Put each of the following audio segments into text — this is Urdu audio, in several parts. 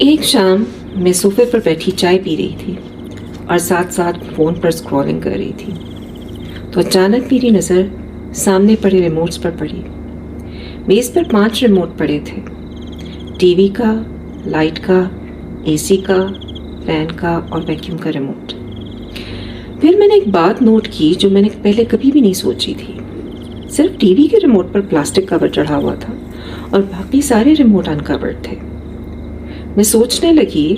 ایک شام میں صوفے پر بیٹھی چائے پی رہی تھی اور ساتھ ساتھ فون پر اسکرولنگ کر رہی تھی تو اچانک میری نظر سامنے پڑے ریموٹس پر پڑی. میز پر 5 ریموٹ پڑے تھے. ٹی وی کا، لائٹ کا، اے سی کا، فین کا اور ویکیوم کا ریموٹ. پھر میں نے ایک بات نوٹ کی جو میں نے پہلے کبھی بھی نہیں سوچی تھی. صرف ٹی وی کے ریموٹ پر پلاسٹک کور چڑھا ہوا تھا اور باقی سارے ریموٹ انکورڈ تھے. میں سوچنے لگی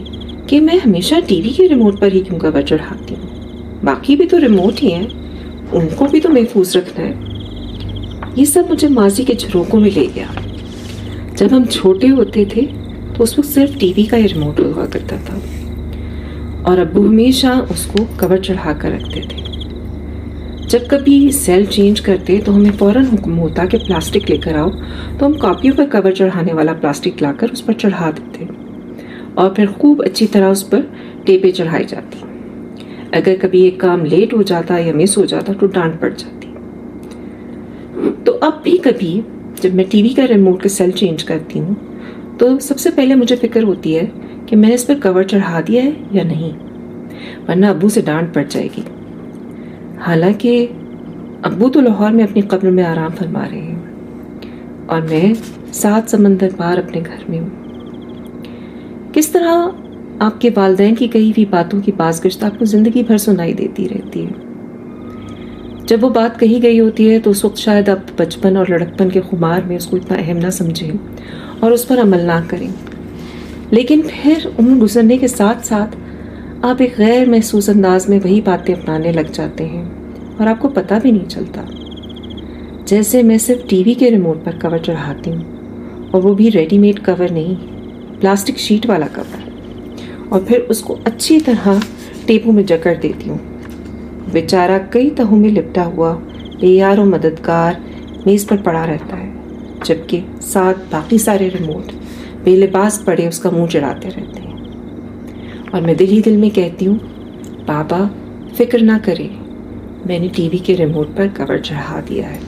کہ میں ہمیشہ ٹی وی کے ریموٹ پر ہی کیوں کور چڑھاتی ہوں. باقی بھی تو ریموٹ ہی ہیں، ان کو بھی تو محفوظ رکھنا ہے. یہ سب مجھے ماضی کے جھروکوں میں لے گیا. جب ہم چھوٹے ہوتے تھے تو اس وقت صرف ٹی وی کا ہی ریموٹ ہوا کرتا تھا اور ابو ہمیشہ اس کو کور چڑھا کر رکھتے تھے. جب کبھی سیل چینج کرتے تو ہمیں فوراً حکم ہوتا کہ پلاسٹک لے کر آؤ، تو ہم کاپیوں پر کور چڑھانے والا پلاسٹک لا کر اس پر چڑھا دیتے اور پھر خوب اچھی طرح اس پر ٹیپیں چڑھائی جاتی. اگر کبھی ایک کام لیٹ ہو جاتا یا مس ہو جاتا تو ڈانٹ پڑ جاتی. تو اب بھی کبھی جب میں ٹی وی کا ریموٹ کا سیل چینج کرتی ہوں تو سب سے پہلے مجھے فکر ہوتی ہے کہ میں نے اس پر کور چڑھا دیا ہے یا نہیں، ورنہ ابو سے ڈانٹ پڑ جائے گی. حالانکہ ابو تو لاہور میں اپنی قبر میں آرام فرما رہے ہیں اور میں 7 سمندر پار اپنے گھر میں ہوں. کس طرح آپ کے والدین کی کہی ہوئی باتوں کی بازگشت آپ کو زندگی بھر سنائی دیتی رہتی ہے. جب وہ بات کہی گئی ہوتی ہے تو اس وقت شاید آپ بچپن اور لڑکپن کے خمار میں اس کو اتنا اہم نہ سمجھیں اور اس پر عمل نہ کریں، لیکن پھر عمر گزرنے کے ساتھ ساتھ آپ ایک غیر محسوس انداز میں وہی باتیں اپنانے لگ جاتے ہیں اور آپ کو پتہ بھی نہیں چلتا. جیسے میں صرف ٹی وی کے ریموٹ پر کور چڑھاتی ہوں اور وہ بھی ریڈی میڈ کور نہیں، پلاسٹک شیٹ والا کور، اور پھر اس کو اچھی طرح ٹیپوں میں جکڑ دیتی ہوں. بیچارہ کئی تہوں میں لپٹا ہوا بے یار و مددگار میز پر پڑا رہتا ہے، جبکہ ساتھ باقی سارے ریموٹ بے لباس پڑے اس کا منہ چڑھاتے رہتے ہیں. اور میں دل ہی دل میں کہتی ہوں، بابا فکر نہ کرے، میں نے ٹی وی کے ریموٹ پر کور چڑھا دیا ہے.